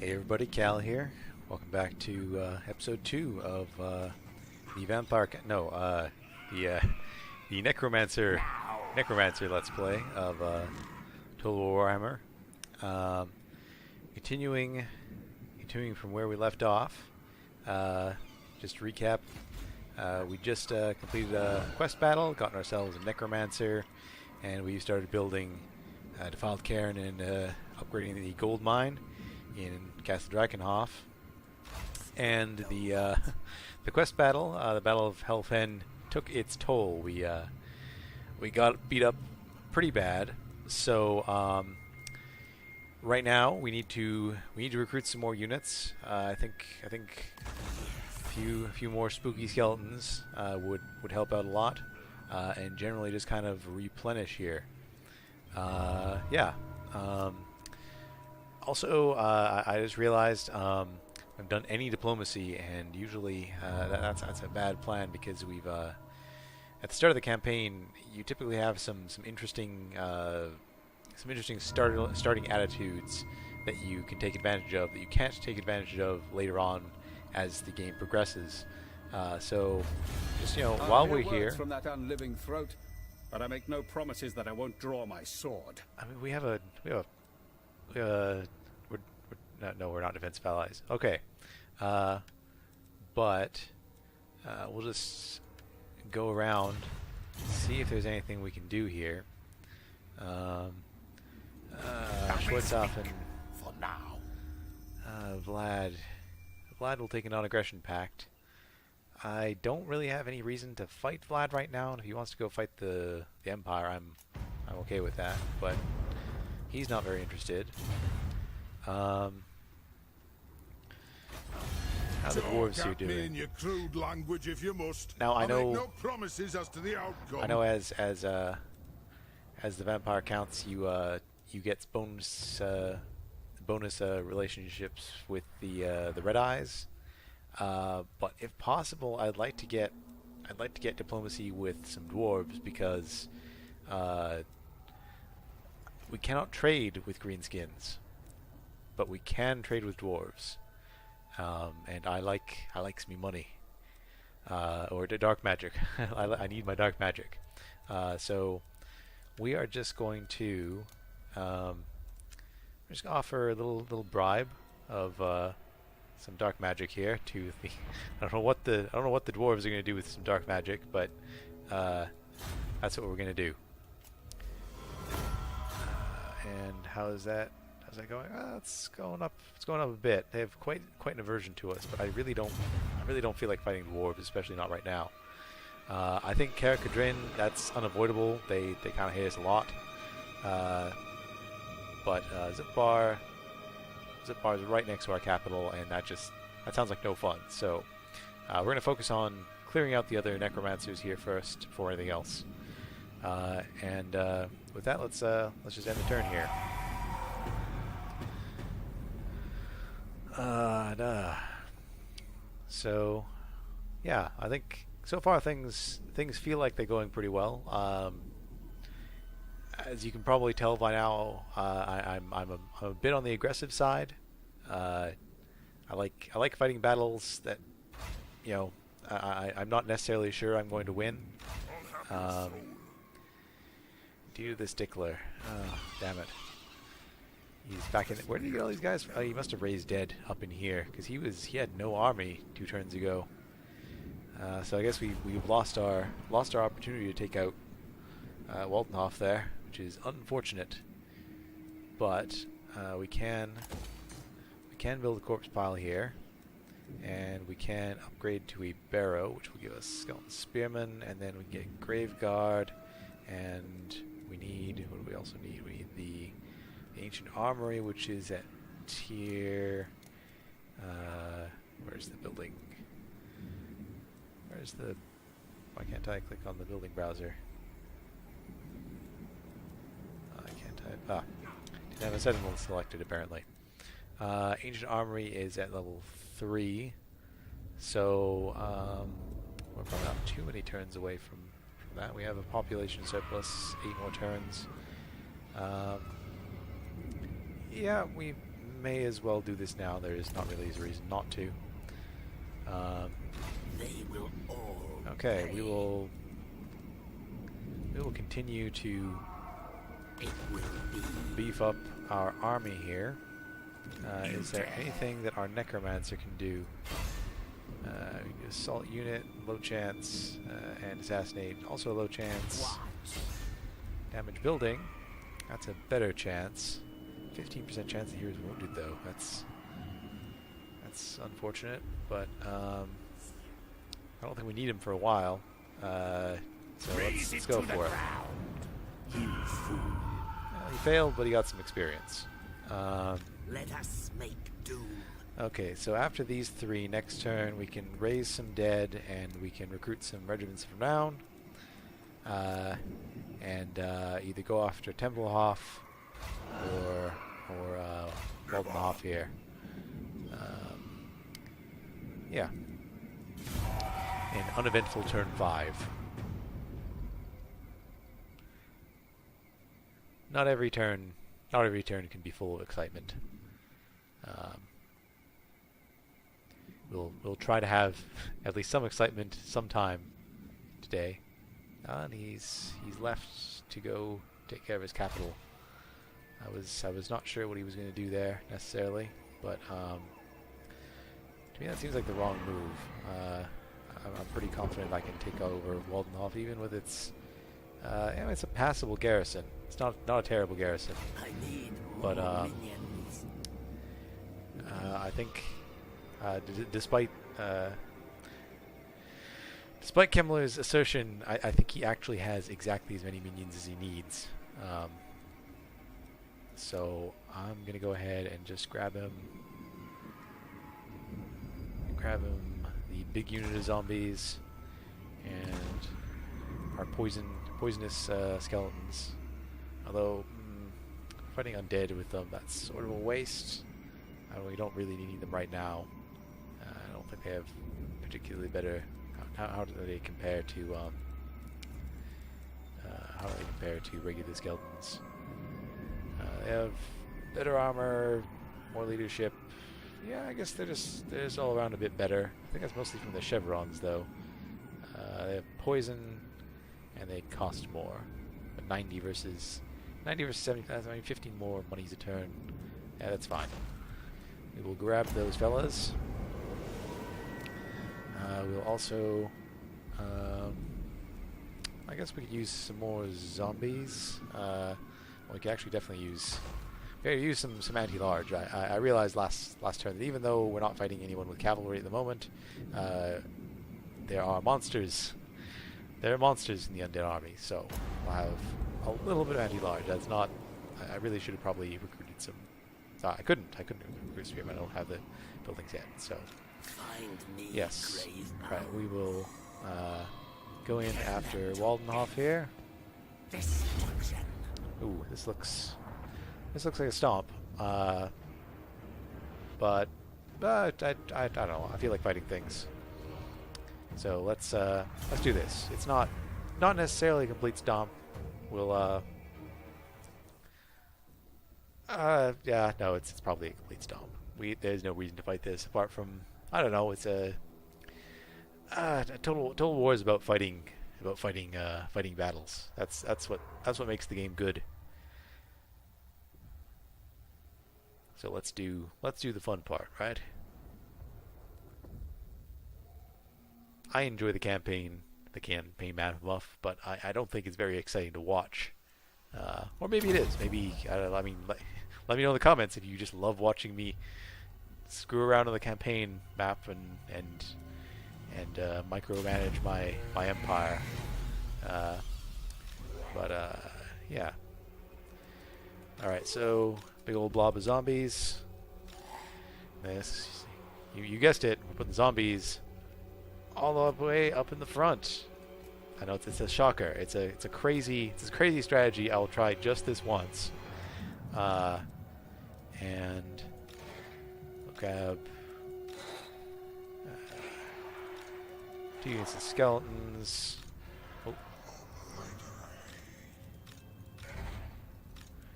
Hey everybody, Cal here. Welcome back to episode 2 of the the Necromancer Let's Play of Total Warhammer. Um, continuing from where we left off. Just to recap, we just completed a quest battle, gotten ourselves a Necromancer, and we started building Defiled Cairn and upgrading the gold mine in Castle Drakenhof. And the the quest battle, the Battle of Helfen, took its toll. We got beat up pretty bad. So right now we need to recruit some more units. I think a few more spooky skeletons would help out a lot, and generally just kind of replenish here. Yeah. Also, I just realized I've done any diplomacy, and usually that's a bad plan because we've at the start of the campaign you typically have some interesting starting attitudes that you can take advantage of that you can't take advantage of later on as the game progresses. So just while we're here, from that unliving throat, but I make no promises that I won't draw my sword. I mean we're not defensive allies. Okay, but we'll just go around, see if there's anything we can do here. Schwarzhofen for now. Vlad will take a non-aggression pact. I don't really have any reason to fight Vlad right now, and if he wants to go fight the Empire, I'm okay with that. But he's not very interested. How the dwarves here doing? In your crude language, if you must. Now I know. Make no promises as to the outcome. I know as the vampire counts, you get bonus relationships with the Red Eyes. But if possible, I'd like to get diplomacy with some dwarves because we cannot trade with greenskins, but we can trade with dwarves. And I like me money, or the dark magic. I need my dark magic. So we are just going to offer a little bribe of some dark magic here to the. I don't know what the dwarves are going to do with some dark magic, but that's what we're going to do. And how's that going? It's going up. It's going up a bit. They have quite an aversion to us, but I really don't feel like fighting dwarves, especially not right now. I think Karakadrin, that's unavoidable. They kind of hate us a lot. But Zipbar is right next to our capital, and that sounds like no fun. So we're going to focus on clearing out the other necromancers here first before anything else. And with that, let's just end the turn here. So yeah, I think so far things feel like they're going pretty well. As you can probably tell by now, I'm a bit on the aggressive side. I like fighting battles that I'm not necessarily sure I'm going to win. Due to the stickler, oh, damn it. He's back in. Where did he get all these guys from? Oh, he must have raised dead up in here because he had no army 2 turns ago. So I guess we've lost our opportunity to take out Waldenhof there, which is unfortunate. But we can build a corpse pile here, and we can upgrade to a barrow, which will give us skeleton spearmen, and then we can get grave guard, and we need what do we also need? We need the ancient armory, which is at tier. Where's the building? Why can't I click on the building browser? I can't type. Didn't have a sentinel selected apparently. Ancient armory is at level 3, so we're probably not too many turns away from that. We have a population surplus, 8 more turns. Yeah, we may as well do this now. There is not really a reason not to. They will all Okay, we will continue to it will be beef up our army here. Is there anything that our Necromancer can do? Assault unit, low chance, and assassinate, also a low chance. Damage building, that's a better chance. 15% chance that he was wounded though. That's unfortunate, but I don't think we need him for a while. So let's go for it. He failed, but he got some experience. let us make doom. Okay, so after these three, next turn we can raise some dead and we can recruit some regiments from down. And either go after Templehof or Waldenhof here. Yeah. An uneventful turn 5. Not every turn can be full of excitement. We'll try to have at least some excitement sometime today. And he's left to go take care of his capital. I was not sure what he was going to do there necessarily, but to me that seems like the wrong move. I'm pretty confident I can take over Waldenhof, even with its it's a passable garrison. It's not a terrible garrison, I need but more minions. I think despite Kemmler's assertion, I think he actually has exactly as many minions as he needs. So I'm gonna go ahead and just grab him the big unit of zombies and our poisonous skeletons. Although fighting undead with them, that's sort of a waste. We don't really need them right now. I don't think they have particularly better. How do they compare to regular skeletons? They have better armor, more leadership. Yeah, I guess they're just all around a bit better. I think that's mostly from the chevrons, though. They have poison, and they cost more. But 90 versus 70,000, I mean 15 more monies a turn. Yeah, that's fine. We will grab those fellas. We'll also, I guess we could use some more zombies. We could actually definitely use some anti-large. I realized last turn that even though we're not fighting anyone with cavalry at the moment, there are monsters. There are monsters in the undead army, so we'll have a little bit of anti-large. That's not. I really should have probably recruited some. I couldn't recruit spearmen. I don't have the buildings yet. So Find me yes, grave right. We will go in after Waldenhof here. destruction. Ooh, this looks like a stomp. But I don't know. I feel like fighting things. So let's do this. It's not necessarily a complete stomp. We'll yeah, no, it's probably a complete stomp. There's no reason to fight this apart from, I don't know, it's a total war is about fighting battles. That's what makes the game good. So let's do the fun part, right? I enjoy the campaign map buff, but I don't think it's very exciting to watch. Or maybe it is. Maybe I don't know. I mean, let me know in the comments if you just love watching me screw around on the campaign map and micromanage my empire. Yeah. All right, so big old blob of zombies. This, you guessed it. We're putting zombies all the way up in the front. I know it's a shocker. It's a crazy strategy. I will try just this once. And we'll grab 2 units of skeletons. Oh.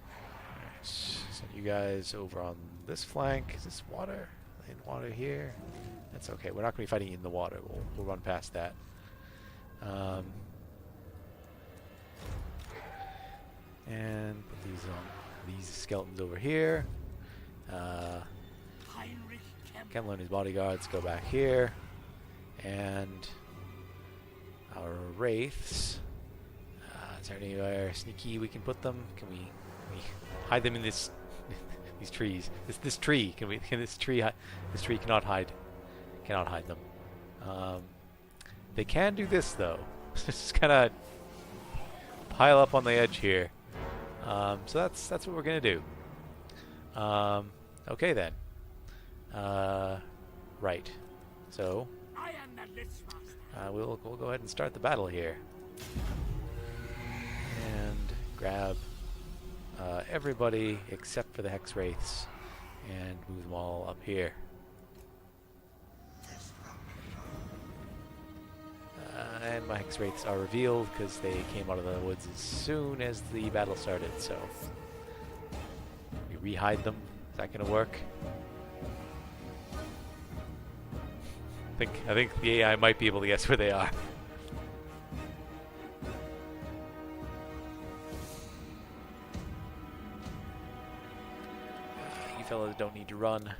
Alright, send you you guys over on this flank. Is this water? In water here? That's okay. We're not going to be fighting in the water. We'll run past that. And put these skeletons over here. Kemmler and his bodyguards go back here. And our wraiths. Is there anywhere sneaky we can put them? Can we hide them in this these trees? This tree. Can this tree cannot hide them. They can do this though. Just kind of pile up on the edge here. So that's what we're gonna do. Okay then. Right. So we'll go ahead and start the battle here. And grab everybody except for the Hex Wraiths and move them all up here. And my Hex Wraiths are revealed because they came out of the woods as soon as the battle started, so we re-hide them. Is that gonna work? I think the AI might be able to guess where they are. You fellas don't need to run.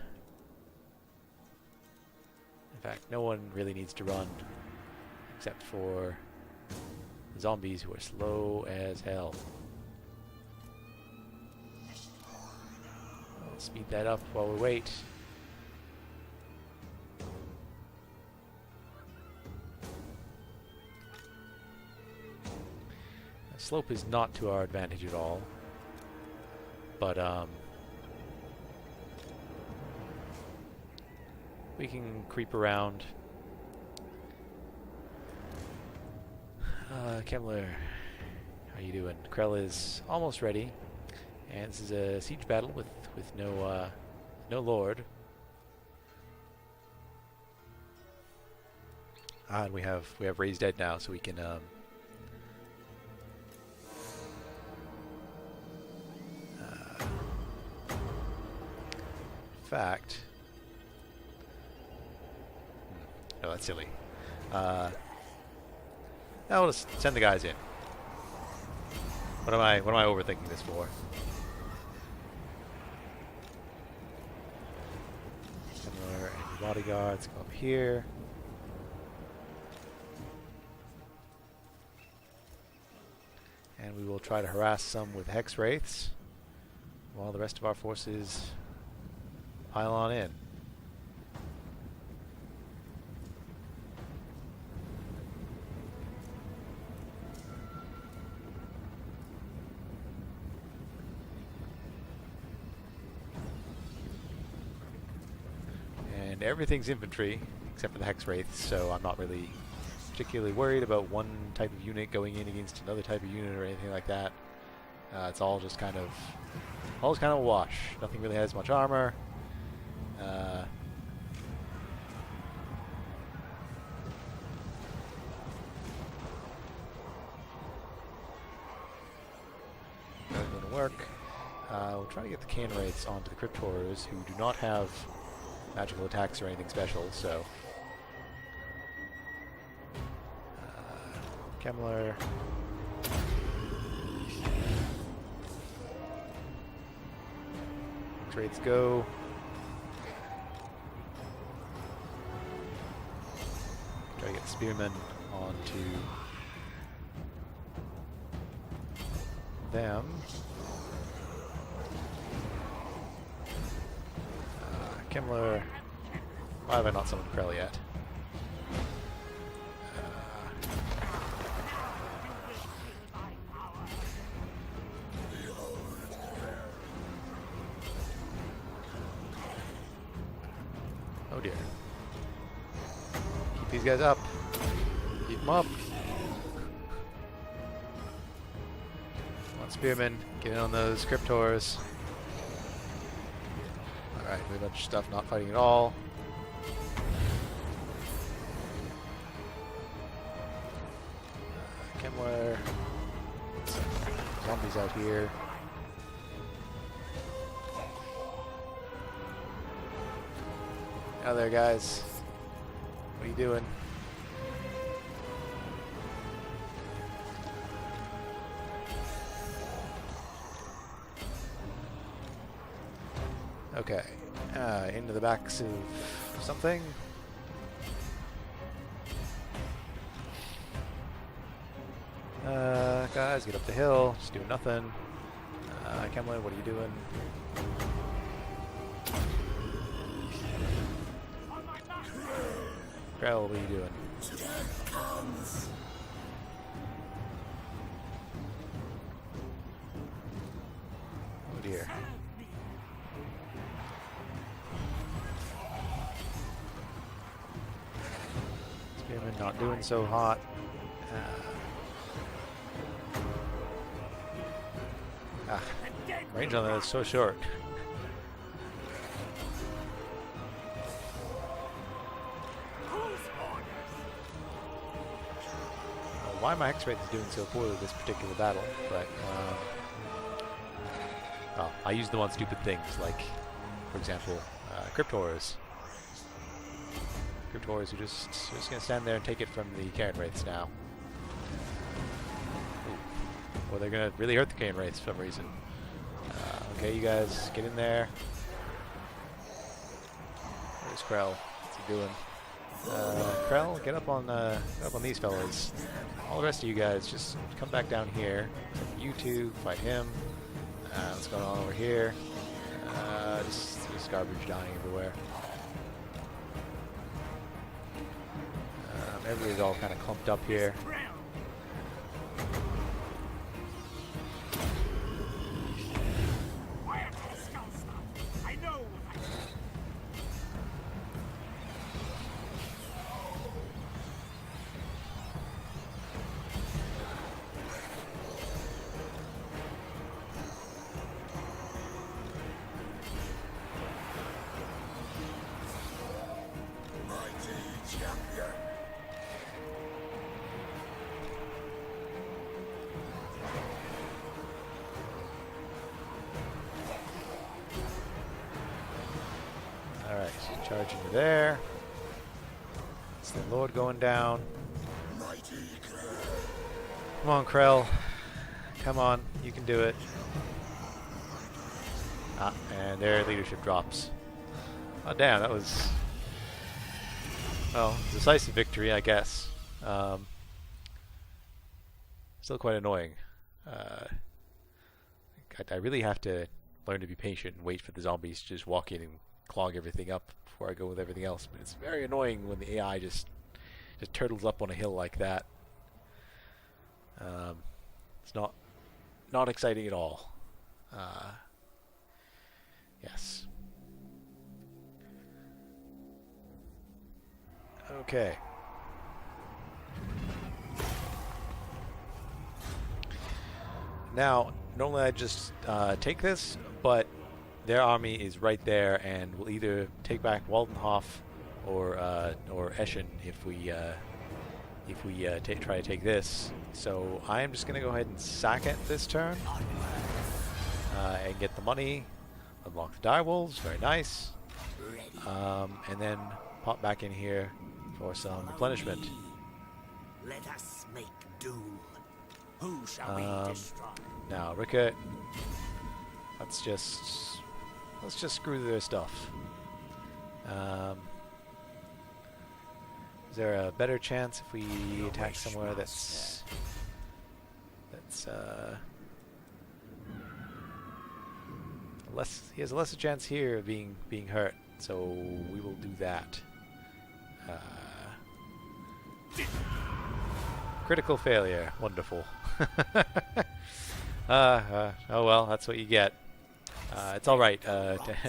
In fact, no one really needs to run, except for zombies who are slow as hell. I'll speed that up while we wait. Slope is not to our advantage at all, but we can creep around. Kemmler, how you doing? Krell is almost ready, and this is a siege battle with no lord. And we have Ray's dead now, so we can fact. No, that's silly. Now we'll just send the guys in. What am I overthinking this for? Similar and bodyguards go up here. And we will try to harass some with Hex Wraiths while the rest of our forces pile on in. And everything's infantry except for the Hex Wraiths, so I'm not really particularly worried about one type of unit going in against another type of unit or anything like that. It's all just kind of a wash. Nothing really has much armor. Not going to work. We'll try to get the Can Wraiths onto the Crypt Horrors, who do not have magical attacks or anything special, so Kemmler. Trades go. Try to get Spearmen onto them. Kemmler. Why have I not summoned Krell yet? Oh dear. Keep these guys up. Keep them up. Come on, Spearmen. Get in on those Cryptors. Alright, we have a bunch of stuff not fighting at all. Kemmler. Zombies out here. Out there, guys. What are you doing? Okay. Into the backs of something. Guys, get up the hill. Just doing nothing. Kemlin, what are you doing? Krell, what are you doing? Oh dear. Spearman not doing so hot. Range on that is so short. Why my X-Rate is doing so poorly this particular battle, but I use them on stupid things like, for example, Cryptors. Cryptors who just gonna stand there and take it from the Karen Wraiths now. Ooh. Well, they're gonna really hurt the Karen Wraiths for some reason. Okay, you guys, get in there. Where's Krell? What's he doing? Krell, get up on these fellas. All the rest of you guys, just come back down here. You two, fight him. What's going on over here? Just garbage dying everywhere. Everybody's all kind of clumped up here. Charging you there. It's the Lord going down. Come on, Krell. Come on, you can do it. And their leadership drops. Oh, damn, that was... well, decisive victory, I guess. Still quite annoying. I really have to learn to be patient and wait for the zombies to just walk in and clog everything up before I go with everything else. But it's very annoying when the AI just turtles up on a hill like that. It's not exciting at all. Yes. Okay. Now, normally I just take this, but their army is right there, and we'll either take back Waldenhof or Eschen if we try to take this. So I am just going to go ahead and sack it this turn and get the money, unlock the direwolves, very nice, and then pop back in here for some replenishment. Let us make doom. Who shall we destroy? Now, Rickett, let's just screw their stuff. Is there a better chance if we attack somewhere that's less? He has a lesser chance here of being hurt, so we will do that. Critical failure. Wonderful. Oh well, that's what you get. It's all right.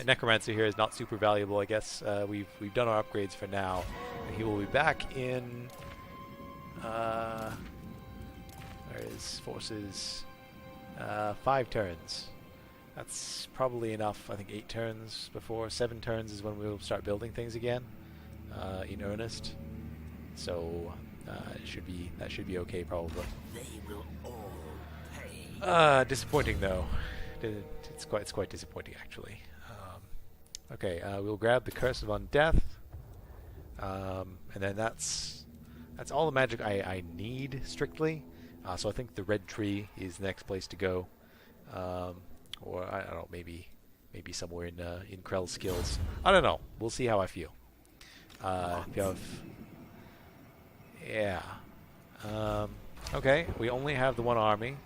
Necromancer here is not super valuable, I guess. We've done our upgrades for now, and he will be back in. Where his forces? 5 turns. That's probably enough. I think 8 turns before 7 turns is when we'll start building things again, in earnest. So that should be okay probably. They will all pay. Disappointing though. It's quite disappointing actually. Okay, we'll grab the Curse of Undeath. And then that's all the magic I need strictly. So I think the red tree is the next place to go, or I don't know, maybe somewhere in Krell's skills. I don't know. We'll see how I feel. If you have, yeah. Okay, we only have the one army.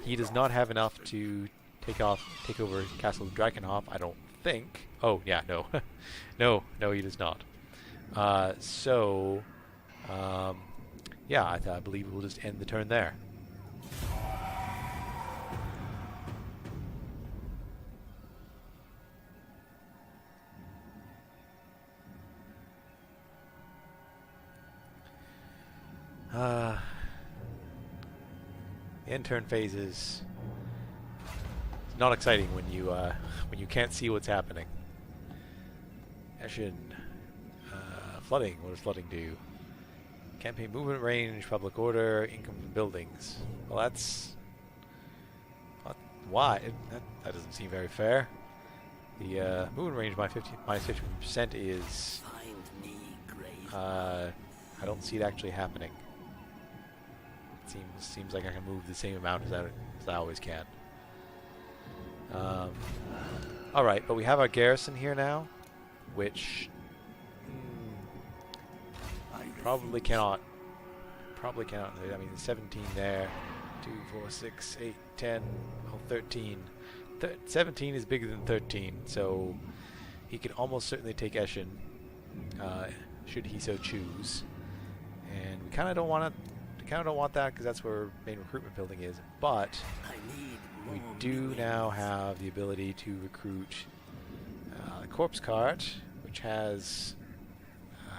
He does not have enough to take over Castle Drakenhof, I don't think. Oh, yeah, no. no, he does not. Yeah, I believe we'll just end the turn there. The end turn phase is not exciting when you can't see what's happening. Eschen, flooding. What does flooding do? Campaign movement range, public order, income from buildings. Well, that's why that doesn't seem very fair. The movement range minus 50% is. Find me, grave. I don't see it actually happening. It seems like I can move the same amount as I always can. All right, but we have our garrison here now, which probably cannot. I mean, 17 there. 2, 4, 6, 8, 10, 13. 17 is bigger than 13, so he could almost certainly take Eschen, should he so choose. And we kind of don't want that because that's where our main recruitment building is. But we do now have the ability to recruit the Corpse Cart, which has.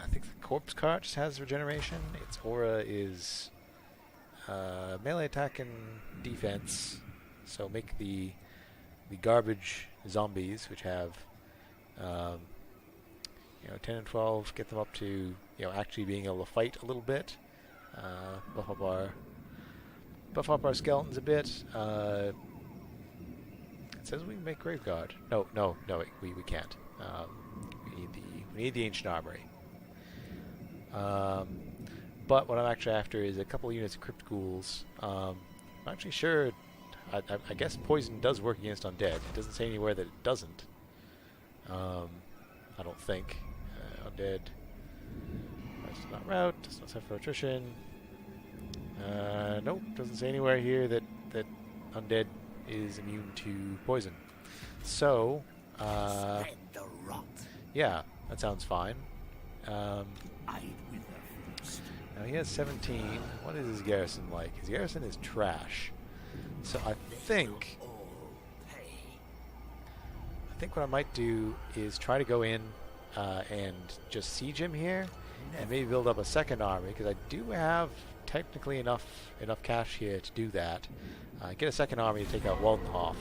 I think the Corpse Cart just has regeneration. Its aura is melee attack and defense. So make the garbage zombies, which have 10 and 12, get them up to actually being able to fight a little bit. Buff up our skeletons a bit. It says we can make Graveguard. No, we can't. We need the Ancient Armory. But what I'm actually after is a couple of units of Crypt Ghouls. I'm actually sure. I guess poison does work against undead. It doesn't say anywhere that it doesn't. I don't think. Undead. Does not rout. Does not suffer attrition. Nope. Doesn't say anywhere here that undead is immune to poison. So, yeah, that sounds fine. Now he has 17. What is his garrison like? His garrison is trash. So I think what I might do is try to go in and just siege him here, and maybe build up a second army, because I do have technically enough cash here to do that. Get a second army to take out Waldenhof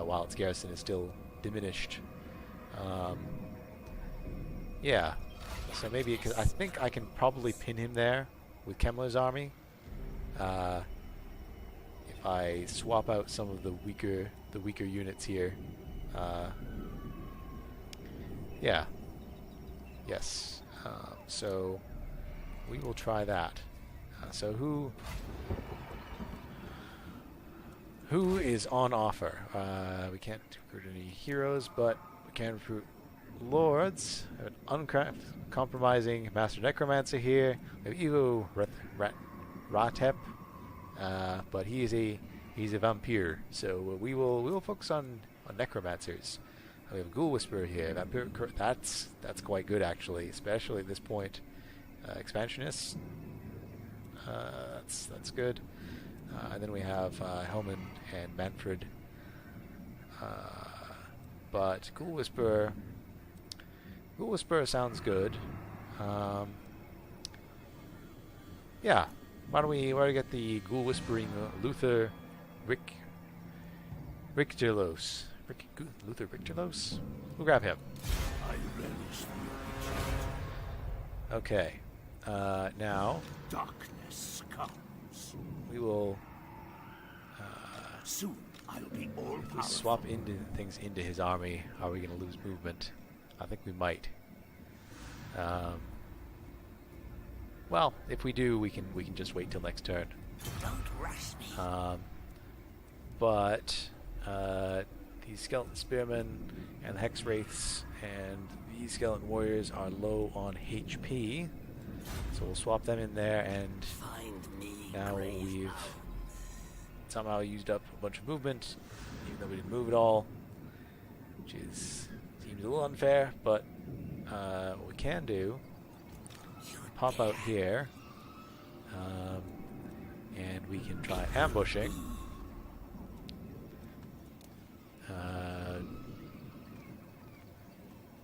while its garrison is still diminished. Yeah. So maybe, because I think I can probably pin him there with Kemmler's army. If I swap out some of the weaker units here. Yeah. Yes. So we will try that. So who is on offer? We can't recruit any heroes, but we can recruit lords. We have an uncompromising master necromancer here. We have Evo Ratep, but he's a vampire. So we will focus on necromancers. We have a ghoul whisperer here. That's quite good actually, especially at this point. Expansionists. That's good. And then we have Helman and Manfred. But Ghoul Whisperer sounds good. Yeah. Why don't we get the Ghoul Whispering Luther Richterlos? Luther Richterlos? We'll grab him. Okay. Now Darkness comes. we will Soon I'll be all if we powerful. swap things into his army. Are we going to lose movement? I think we might. Well, if we do, we can just wait till next turn. Don't rush me. But these skeleton spearmen and the hex wraiths and these skeleton warriors are low on HP, so we'll swap them in there. And Find me now grave we've mounds. somehow used up a bunch of movement, even though we didn't move at all, which seems a little unfair. But what we can do, pop out here, and we can try ambushing.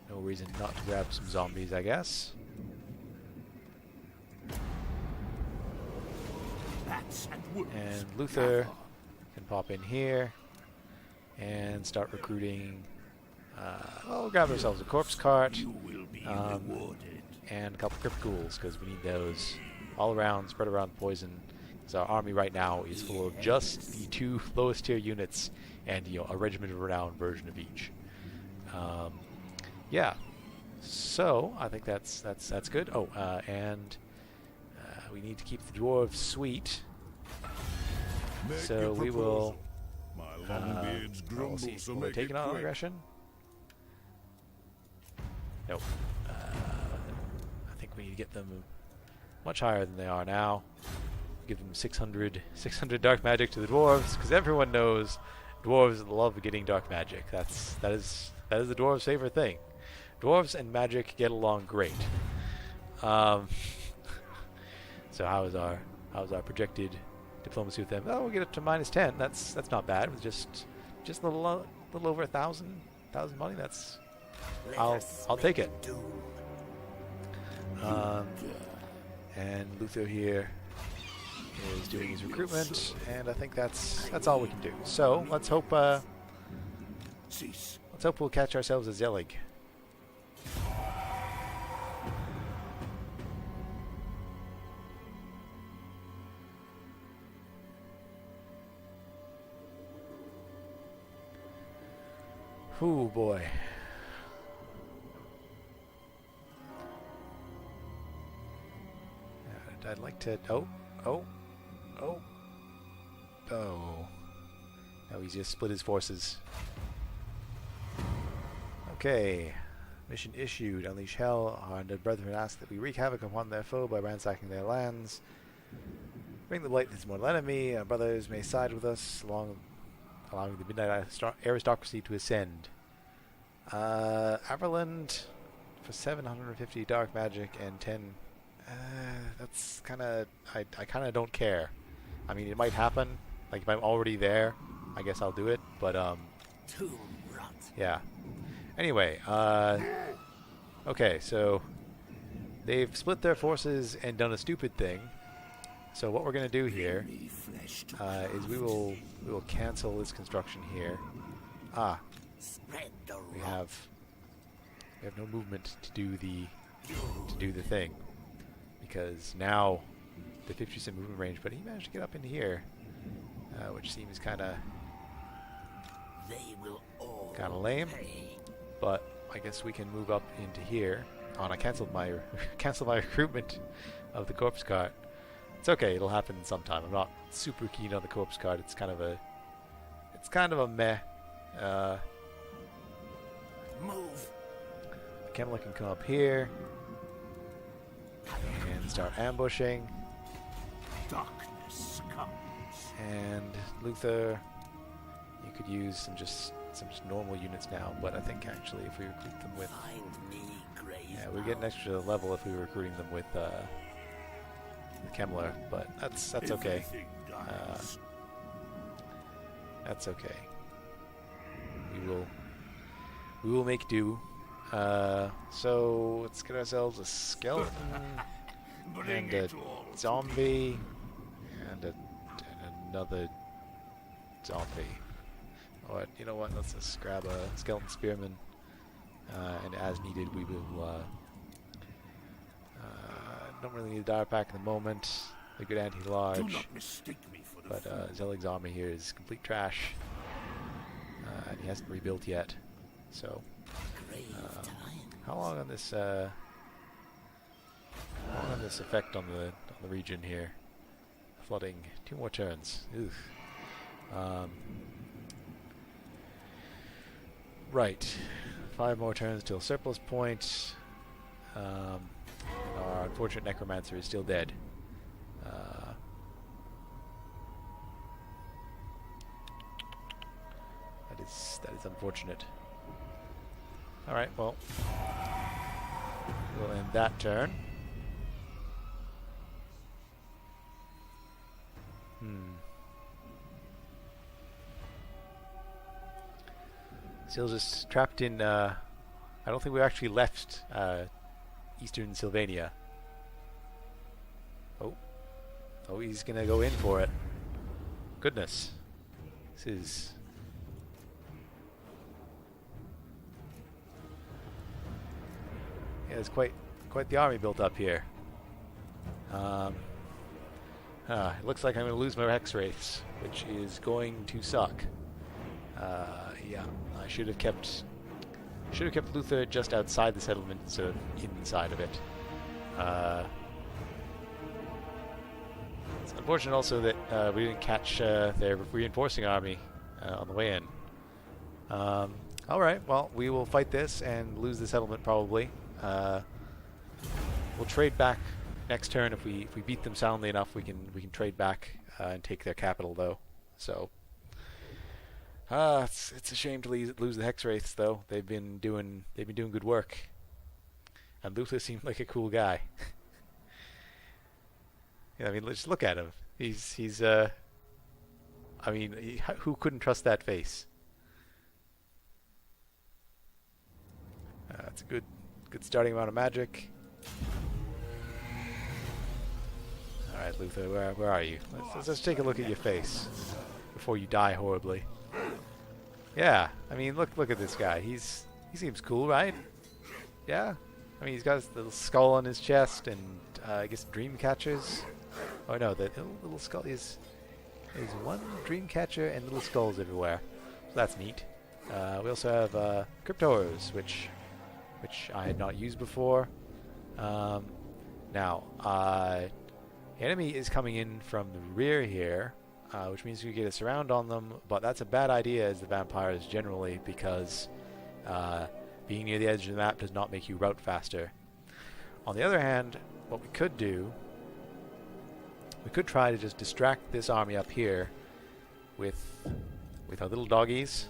No reason not to grab some zombies, I guess. Bats and wolves. And Luther can pop in here and start recruiting. Well, we'll grab ourselves a corpse cart You will be rewarded. and a couple crypt ghouls, because we need those all around, spread around the poison. Because our army right now is full of just the 2 lowest tier units and a regiment of renown version of each. Yeah, so I think that's good. Oh, and we need to keep the dwarves sweet. Make So your we will. proposal. My long beards We'll grumble, see. so Will we make take it it on quick. aggression? Nope. I think we need to get them much higher than they are now. Give them 600 dark magic to the dwarves, because everyone knows dwarves love getting dark magic. That is the dwarves' favorite thing. Dwarves and magic get along great. So how's our projected diplomacy with them? Oh, we'll get up to -10. That's not bad. With just a little over 1,000 money. That's Let us I'll take make it. doom. And Luther here is doing his recruitment, and I think that's all we can do. So let's hope Cease. we'll catch ourselves a Zelig. Ooh boy. I'd like to. Oh. No, he's just split his forces. Okay. Mission issued. Unleash hell. Our undead brethren ask that we wreak havoc upon their foe by ransacking their lands. Bring the blight to this mortal enemy. Our brothers may side with us, allowing the midnight aristocracy to ascend. Averland for 750 dark magic and 10. That's kind of. I kind of don't care. I mean, it might happen. Like, if I'm already there, I guess I'll do it. But, Tomb rot. yeah. Anyway, okay, so they've split their forces and done a stupid thing. So what we're going to do here Me flesh to is we will cancel this construction here. Ah, spread the we rot. have no movement to do the thing, because now the 50% movement range. But he managed to get up into here, which seems kind of They will all lame. pay. But I guess we can move up into here. Oh, and I canceled my recruitment of the corpse cart. It's okay, it'll happen sometime. I'm not super keen on the corpse cart. It's kind of a meh. Move. Kemla can come up here and start ambushing. Darkness comes. And Luther, you could use some just normal units now. But I think actually if we recruit them with, Find me grave. yeah, we get an extra level if we were recruiting them with Kemler. But that's okay. Everything dies. That's okay. We will make do. So let's get ourselves a skeleton Bring and a it all. zombie and another zombie. Or you know what? Let's just grab a skeleton spearman, and as needed, we will. Don't really need a dire pack at the moment. A good Do anti-large. not mistake me for the But fool. Zelig's army here is complete trash, and he hasn't rebuilt yet. So, Grave time. how long on this have this effect on the region here. Flooding. 2 more turns. Oof. Right. 5 more turns till surplus point. Our unfortunate Necromancer is still dead. That is unfortunate. Alright, well. We'll end that turn. Still just trapped in, I don't think we actually left Eastern Sylvania. Oh, he's gonna go in for it. Goodness. This is... Yeah, there's quite the army built up here. It looks like I'm going to lose my Hex Wraiths, which is going to suck. Yeah, I should have kept Luther just outside the settlement instead of inside of it. It's unfortunate also that we didn't catch their reinforcing army on the way in. All right, well, we will fight this and lose the settlement probably. We'll trade back next turn if we beat them soundly enough. We can trade back and take their capital though. So it's a shame to lose the Hex Wraiths though. They've been doing good work. And Luther seemed like a cool guy. Yeah, I mean, just look at him. He's I mean, who couldn't trust that face? It's a good starting amount of magic. Alright, Luther, where are you? Let's take a look at your face before you die horribly. Yeah, I mean, look at this guy. He seems cool, right? Yeah? I mean, he's got his little skull on his chest and, I guess, dream catchers. Oh no, the little skull is... There's one dream catcher and little skulls everywhere. So that's neat. We also have Cryptors, which I had not used before. Now, the enemy is coming in from the rear here, which means we get a surround on them, but that's a bad idea as the vampires generally, because being near the edge of the map does not make you route faster. On the other hand, what we could do, we could try to just distract this army up here with our little doggies,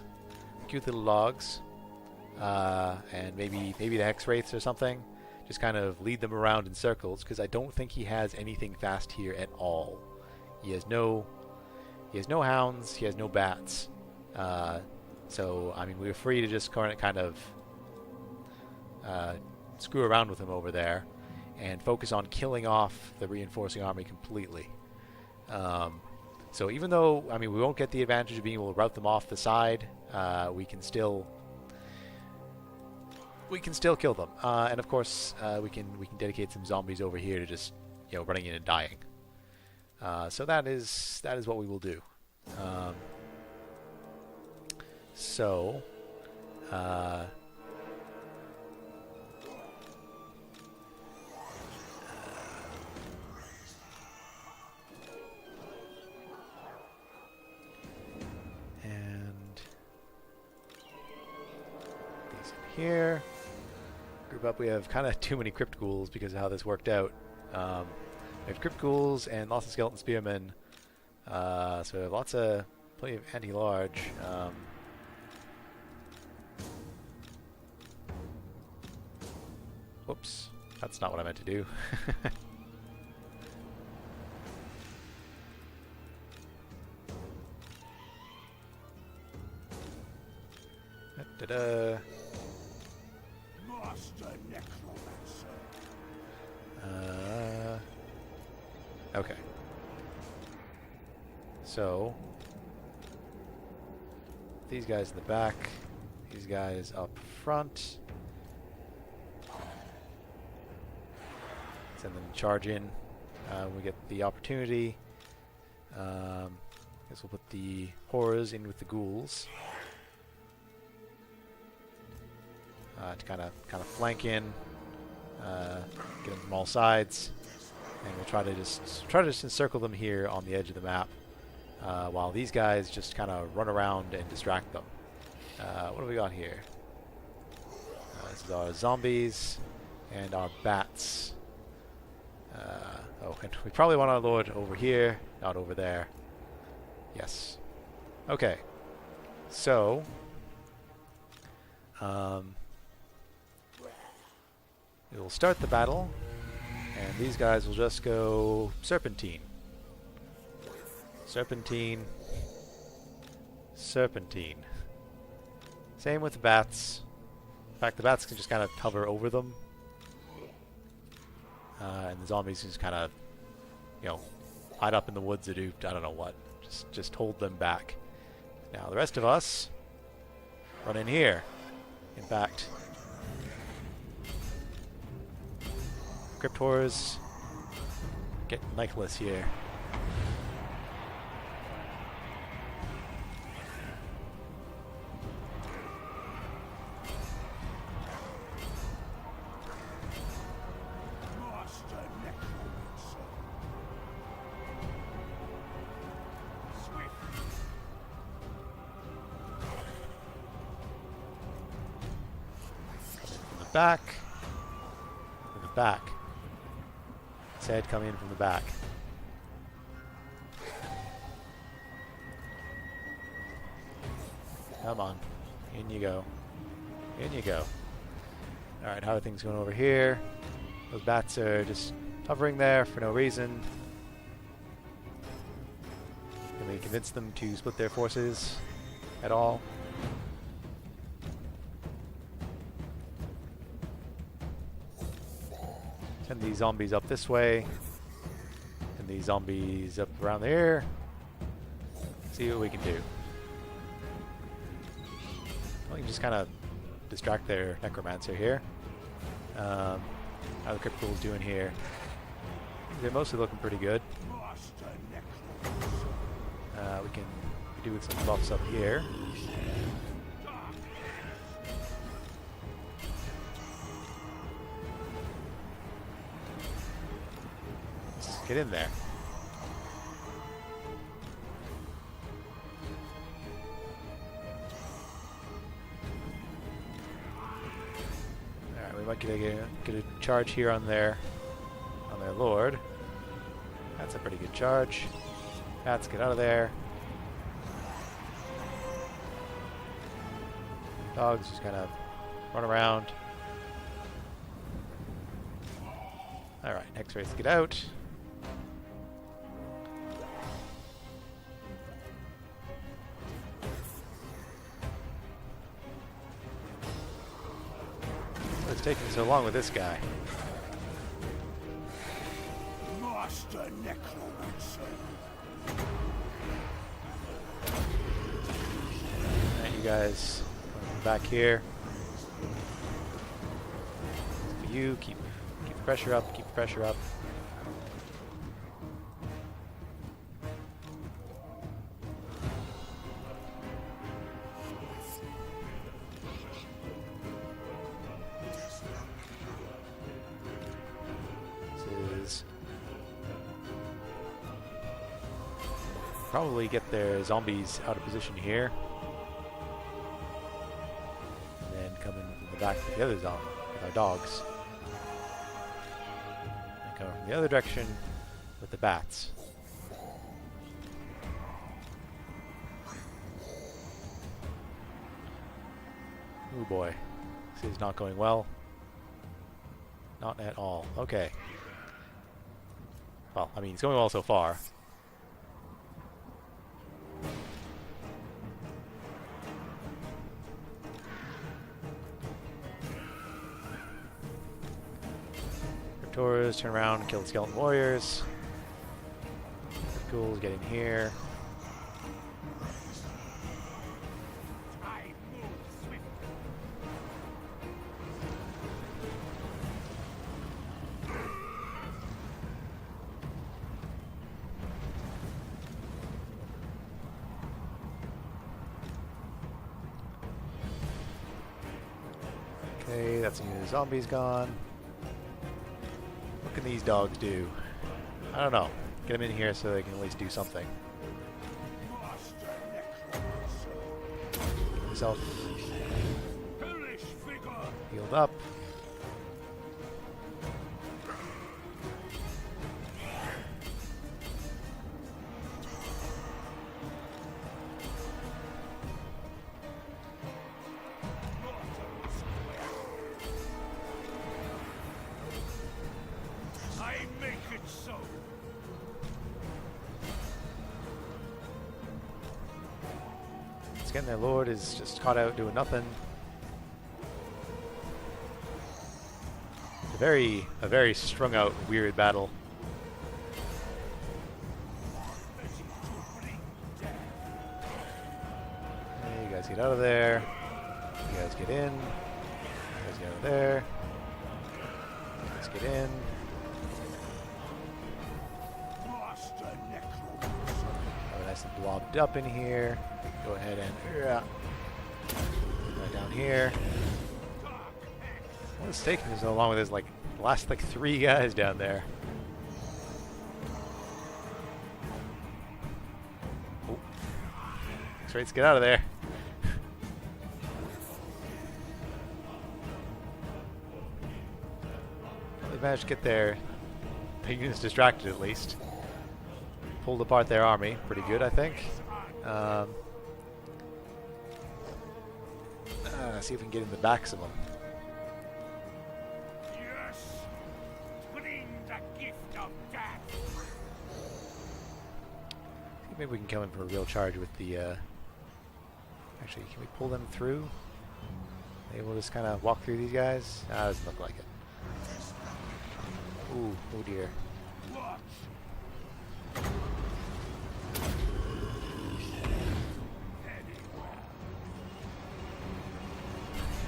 cute little dogs, and maybe the Hex Wraiths or something. Just kind of lead them around in circles, because I don't think he has anything fast here at all. He has no hounds. He has no bats. So I mean, we were free to just kind of screw around with him over there, and focus on killing off the reinforcing army completely. So even though, I mean, we won't get the advantage of being able to rout them off the side, we can still kill them. And of course, we can dedicate some zombies over here to just, running in and dying. So that is what we will do. And these in here. Group up. We have kind of too many crypt ghouls because of how this worked out. We have crypt ghouls and lots of skeleton spearmen. So we have plenty of anti-large. Whoops, that's not what I meant to do. Da-da. Master Necromancer. Okay. So these guys in the back, these guys up front. Send them to charge in when we get the opportunity. Guess we'll put the horrors in with the ghouls to kind of flank in, get them from all sides. And we'll try to just encircle them here on the edge of the map, while these guys just kind of run around and distract them. What do we got here? This is our zombies and our bats. Oh, and we probably want our lord over here, not over there. Yes. Okay. So, we will start the battle, and these guys will just go serpentine. Serpentine. Serpentine. Same with the bats. In fact, the bats can just kind of hover over them. And the zombies just kind of, you know, hide up in the woods or do I don't know what. Just hold them back. Now, the rest of us run in here. In fact, Crypt Horrors get knifeless here. Back. From the back. Said come in from the back. Come on. In you go. In you go. Alright, how are things going over here? Those bats are just hovering there for no reason. Can we convince them to split their forces at all? Send these zombies up this way. And these zombies up around there. See what we can do. Well, we can just kind of distract their Necromancer here. How the Crypt Ghoul's doing here. They're mostly looking pretty good. We can do with some buffs up here. Get in there. Alright, we might get a charge here on their lord. That's a pretty good charge. Bats, get out of there. Dogs just kind of run around. Alright, X-rays, get out. What's taking so long with this guy? Master Necromancer. Alright, you guys come back here. For you, keep the pressure up, keep the pressure up. Probably get their zombies out of position here. And then come in from the back with the other zombie, with our dogs. And come from the other direction with the bats. Oh boy. This is not going well. Not at all. Okay. Well, I mean, it's going well so far. Turn around and kill the skeleton warriors. The ghouls get in here. Okay, that's the zombies gone. What can these dogs do? I don't know. Get them in here so they can at least do something. Get yourself healed up. Again, their lord is just caught out doing nothing. It's a very strung out, weird battle. Hey, you guys get out of there. You guys get in. You guys get out of there. You guys get in. Have a nice and blobbed up in here. Go ahead and right down here. What's taking so long with this? Like the last like 3 guys down there. Oh. X-rays, get out of there. They managed to get their units distracted at least. Pulled apart their army pretty good, I think. See if we can get in the backs of them. Yes, bring the gift of death. Maybe we can come in for a real charge with the. Actually, can we pull them through? Maybe we'll just kind of walk through these guys. Ah, doesn't look like it. Ooh, oh dear.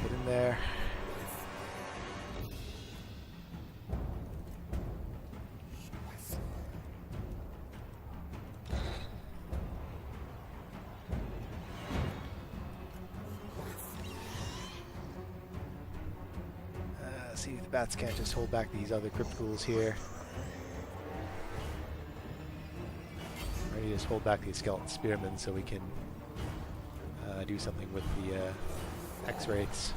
Get in there. See if the bats can't just hold back these other crypt ghouls here. Ready to just hold back these skeleton spearmen so we can do something with the X-rates.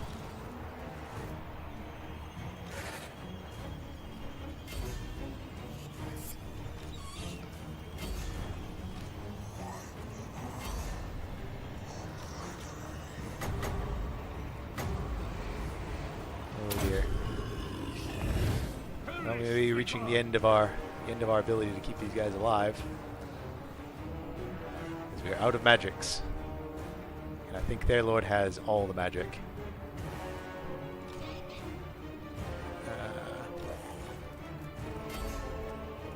Oh dear. Well, we're going to be reaching the end of our ability to keep these guys alive. Because we are out of magics. And I think their lord has all the magic.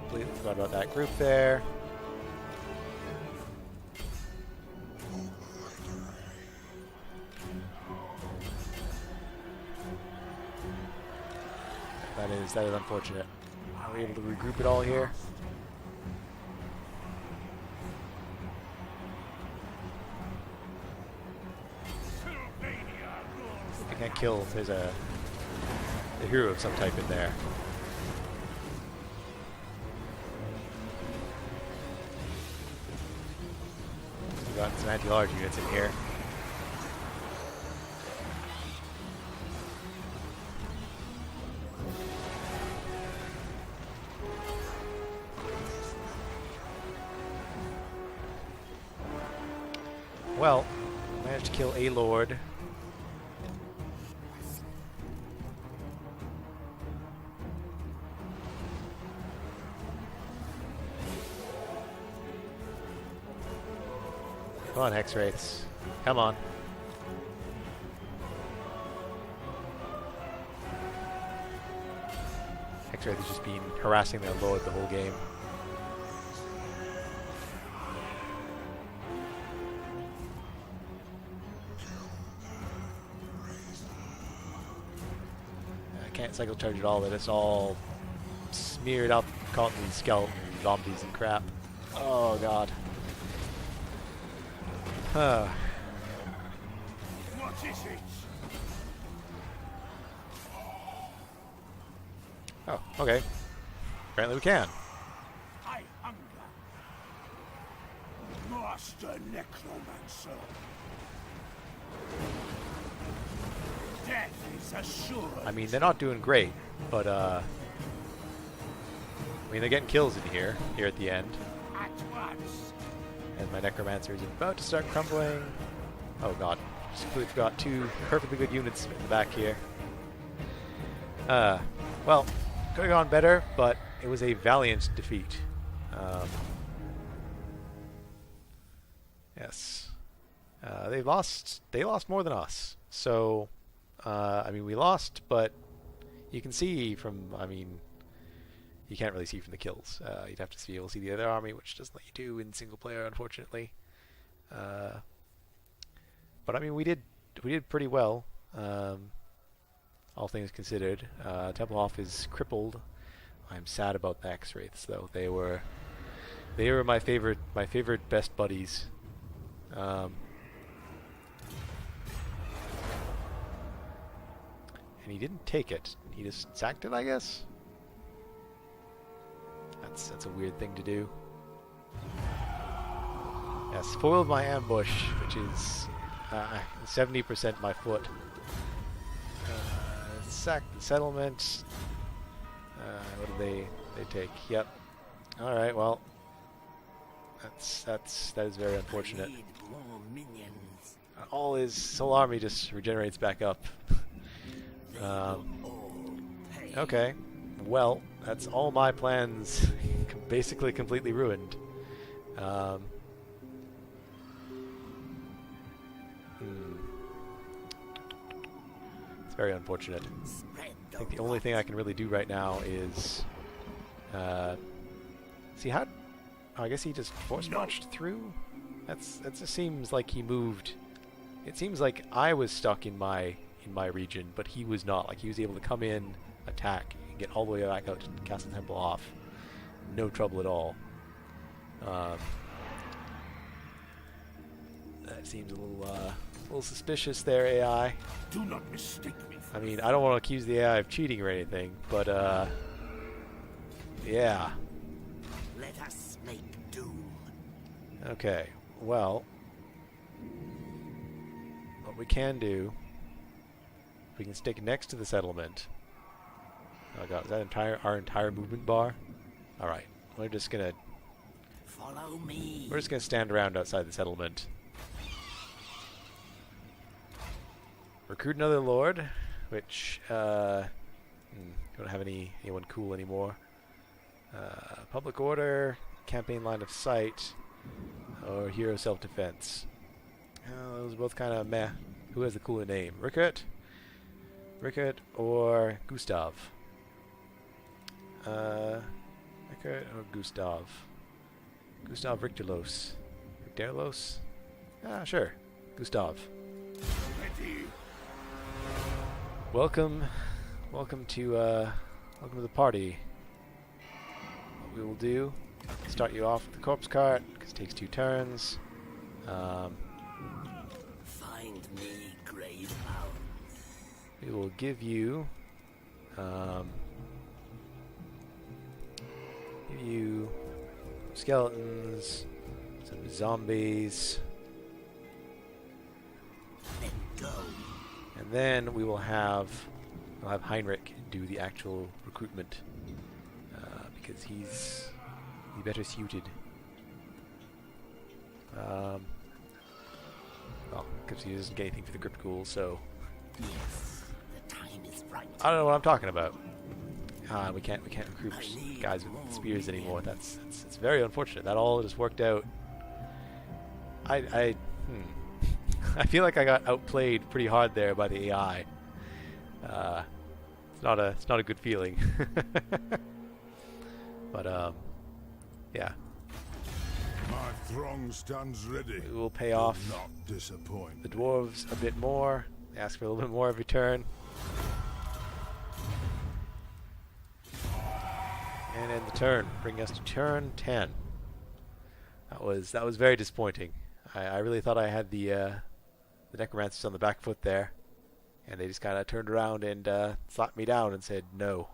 Completely forgot about that group there. That is unfortunate. Are we able to regroup it all here? I can't kill. There's a hero of some type in there. We've got some anti-large units in here. Well, managed to kill a lord. Come on, Hex Wraiths. Come on. Hex Wraith has just been harassing their lord the whole game. Can't cycle charge at all, but it's all smeared up, caught in these skeleton zombies and crap. Oh god. Huh. What is it? Oh, okay. Apparently we can. Master Necromancer. Death is assured. I mean, they're not doing great, but I mean, they're getting kills in here at the end. At once. And my Necromancer is about to start crumbling. Oh god, just completely forgot 2 perfectly good units in the back here. Well, could have gone better, but it was a valiant defeat. Yes. They lost more than us. So, I mean, we lost, but you can see from, I mean, you can't really see from the kills. You'd have to be able to see the other army, which doesn't let you do in single player, unfortunately. But I mean, we did pretty well, all things considered. Templehof is crippled. I'm sad about the X-Wraiths, though. They were my favorite best buddies. And he didn't take it. He just sacked it, I guess. That's a weird thing to do. Yes, foiled my ambush, which is 70% my foot. Sacked the settlement. What did they take? Yep. All right. Well, that is very unfortunate. Need more minions. All his whole army just regenerates back up. They will all pay. Okay. Well, that's all my plans basically completely ruined. It's very unfortunate. Spread I think the only thing I can really do right now is see how. Oh, I guess he just force marched through. That just seems like he moved. It seems like I was stuck in my region, but he was not. Like he was able to come in, attack, and get all the way back out to Castle Templehof. No trouble at all. That seems a little suspicious there, AI. Do not mistake me. I mean, I don't want to accuse the AI of cheating or anything, but yeah. Let us make doom. Okay. Well, what we can do, we can stick next to the settlement. Oh god, is that our entire movement bar? All right, we're just gonna Follow me. stand around outside the settlement. Recruit another lord, which don't have anyone cool anymore. Public order, campaign line of sight, or hero self-defense. Those are both kind of meh. Who has the cooler name? Rickert or Gustav? Rickert or Gustav? Gustav Richterlos. Richterlos? Sure. Gustav. Ready. Welcome to the party. What we will do, start you off with the corpse cart, because it takes 2 turns. Find me, grave hound. We will give you skeletons, some zombies, Then go. and then we'll have Heinrich do the actual recruitment because he's better suited. Well, because he doesn't get anything for the crypt ghoul, so Yes, the time is right. I don't know what I'm talking about. We can't recruit guys with spears anymore. It's very unfortunate. That all just worked out. I feel like I got outplayed pretty hard there by the AI. It's not a good feeling. But yeah, My throng stands ready. we will pay off Not disappoint. the dwarves a bit more. They ask for a little bit more every turn. And end the turn, bringing us to turn 10. That was very disappointing. I really thought I had the Necromancers on the back foot there, and they just kind of turned around and slapped me down and said no.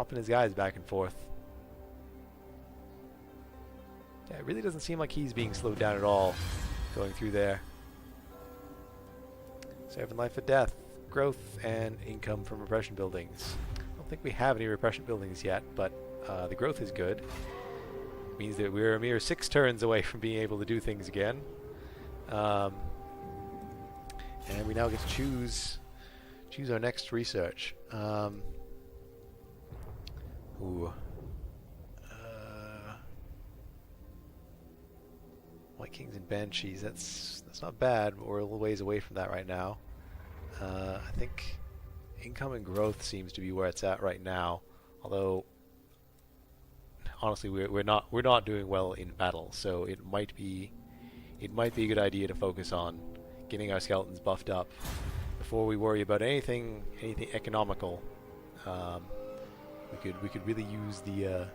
swapping his guys back and forth. Yeah, it really doesn't seem like he's being slowed down at all going through there. 7 life or death, growth, and income from repression buildings. I don't think we have any repression buildings yet, but the growth is good. Means that we're a mere 6 turns away from being able to do things again. And we now get to choose our next research. White Kings and Banshees. That's not bad, but we're a little ways away from that right now. I think income and growth seems to be where it's at right now. Although, honestly, we're not doing well in battle, so it might be a good idea to focus on getting our skeletons buffed up before we worry about anything economical. We could really use the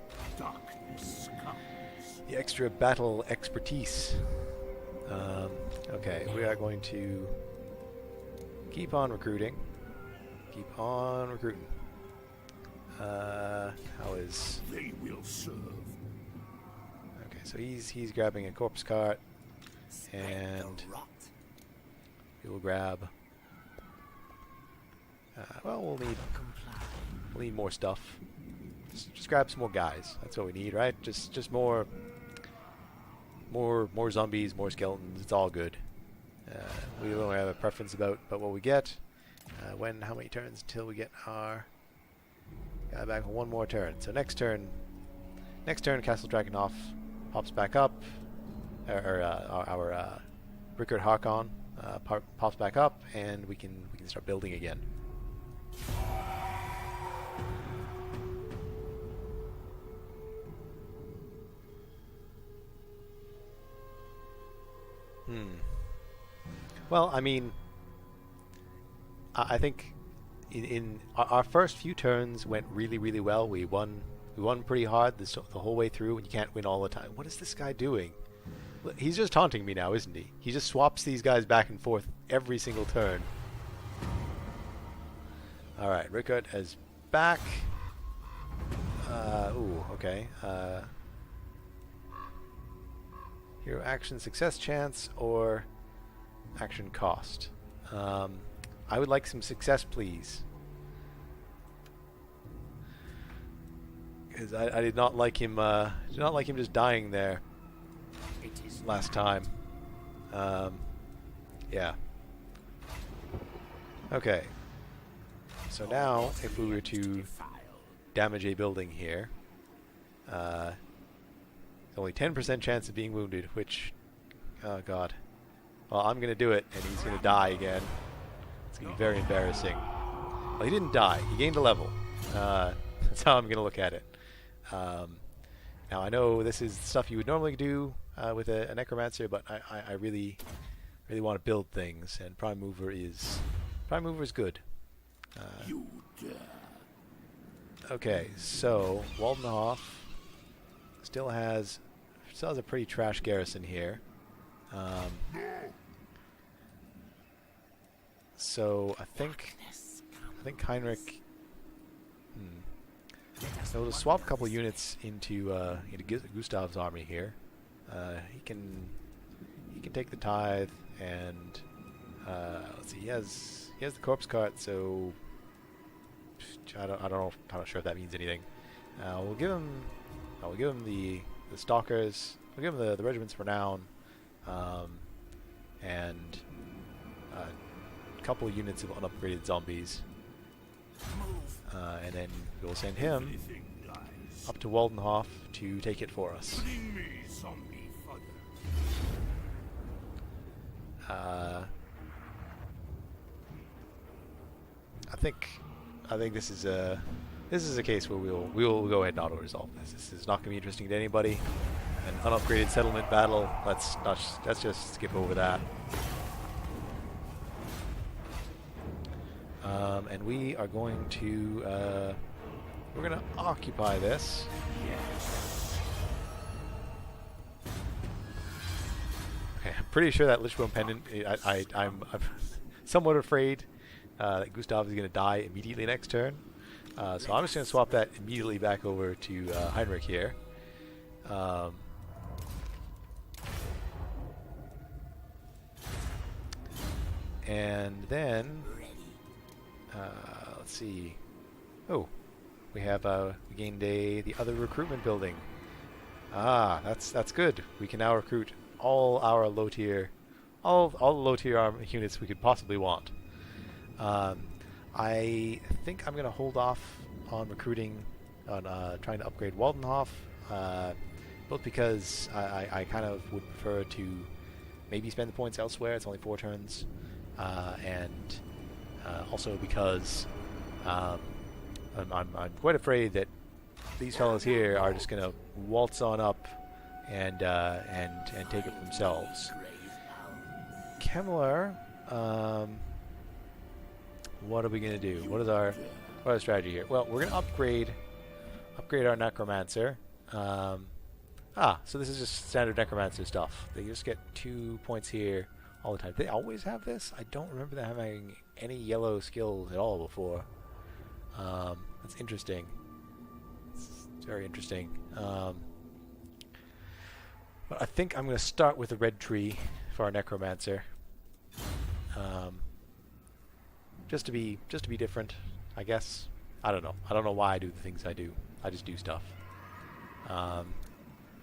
extra battle expertise. Okay, we are going to keep on recruiting. Keep on recruiting. How is? They will serve. Okay, so he's grabbing a corpse cart, and we will grab. Well, we'll need more stuff. Just grab some more guys. That's what we need, right? Just more zombies, more skeletons. It's all good. We don't have a preference about what we get. How many turns until we get our guy back for one more turn. So next turn, Castle Drakenhof pops back up. Our Rickard Harkon pops back up, and we can start building again. Well, I mean, I think in our first few turns went really, really well. We won pretty hard the whole way through, and you can't win all the time. What is this guy doing? He's just taunting me now, isn't he? He just swaps these guys back and forth every single turn. All right, Rickard is back. Okay. Hero action success chance or action cost. I would like some success, please. Because I did not like him. Just dying there last time. Yeah. Okay. So now, if we were to damage a building here, only 10% chance of being wounded, which, oh god. Well, I'm gonna do it, and he's gonna die again. It's gonna be very embarrassing. Well, he didn't die. He gained a level. That's how I'm gonna look at it. Now, I know this is stuff you would normally do with a Necromancer, but I really want to build things, and Prime Mover is good. Okay, so Waldenhof still has a pretty trash garrison here. So I think Heinrich. So we'll swap a couple units into Gustav's army here. He can take the tithe, and let's see. He has the corpse cart, so I don't know. I'm not sure if that means anything. We'll give him the stalkers. We'll give him the regiment's renown, and a couple of units of unupgraded zombies. And then we'll send him up to Waldenhof to take it for us. I think this is a case where we'll go ahead and auto resolve this. This is not going to be interesting to anybody. An unupgraded settlement battle. Let's just skip over that. And we are going to we're going to occupy this. Okay, I'm pretty sure that Lichbone Pendant. I'm somewhat afraid that Gustav is going to die immediately next turn. So I'm just going to swap that immediately back over to Heinrich here. And then, let's see. Oh, we have we gained the other recruitment building. Ah, that's good. We can now recruit all our low tier, all the low tier army units we could possibly want. I think I'm gonna hold off on recruiting, on trying to upgrade Waldenhof, both because I kind of would prefer to maybe spend the points elsewhere. It's only 4 turns, and also because I'm quite afraid that these fellows here are just gonna waltz on up and take it themselves. Kemmler, what are we gonna do? What is our strategy here? Well, we're gonna upgrade our Necromancer. So this is just standard Necromancer stuff. They just get 2 points here all the time. They always have this? I don't remember them having any yellow skills at all before. That's interesting. It's very interesting. But I think I'm going to start with a red tree for our Necromancer. Just to be different, I guess. I don't know. I don't know why I do the things I do. I just do stuff.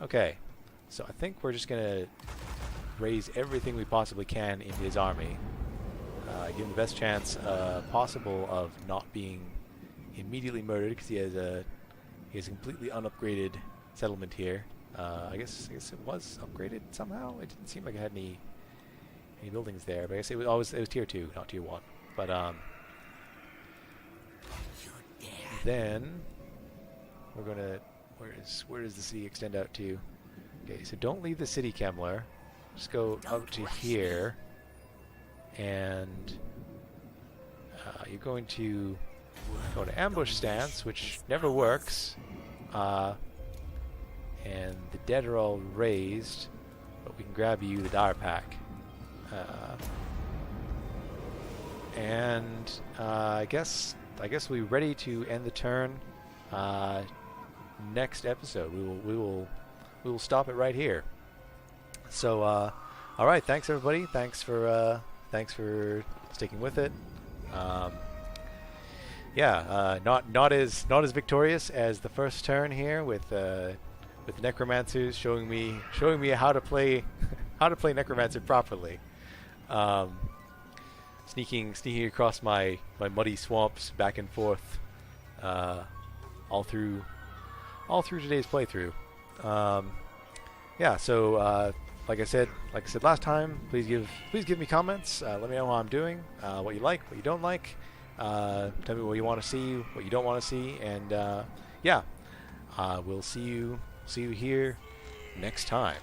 Okay. So I think we're just going to raise everything we possibly can in his army. Give him the best chance possible of not being immediately murdered, because he has a completely unupgraded settlement here. I guess it was upgraded somehow. It didn't seem like it had any buildings there, but I guess it was tier 2, not tier 1. But then we're gonna where does the city extend out to? Okay, so don't leave the city, Kemmler. Just go out to here, and you're going to go to ambush stance, which never works. And the dead are all raised, but we can grab you, the Dire Pack. And I guess we're ready to end the turn. Next episode, we will stop it right here. So, all right, thanks everybody. Thanks for sticking with it. Not as victorious as the first turn here with the Necromancers showing me how to play Necromancer properly. Sneaking across my muddy swamps back and forth, all through today's playthrough. So like I said last time, please give me comments. Let me know how I'm doing, what you like, what you don't like. Tell me what you want to see, what you don't want to see, and we'll see you here next time.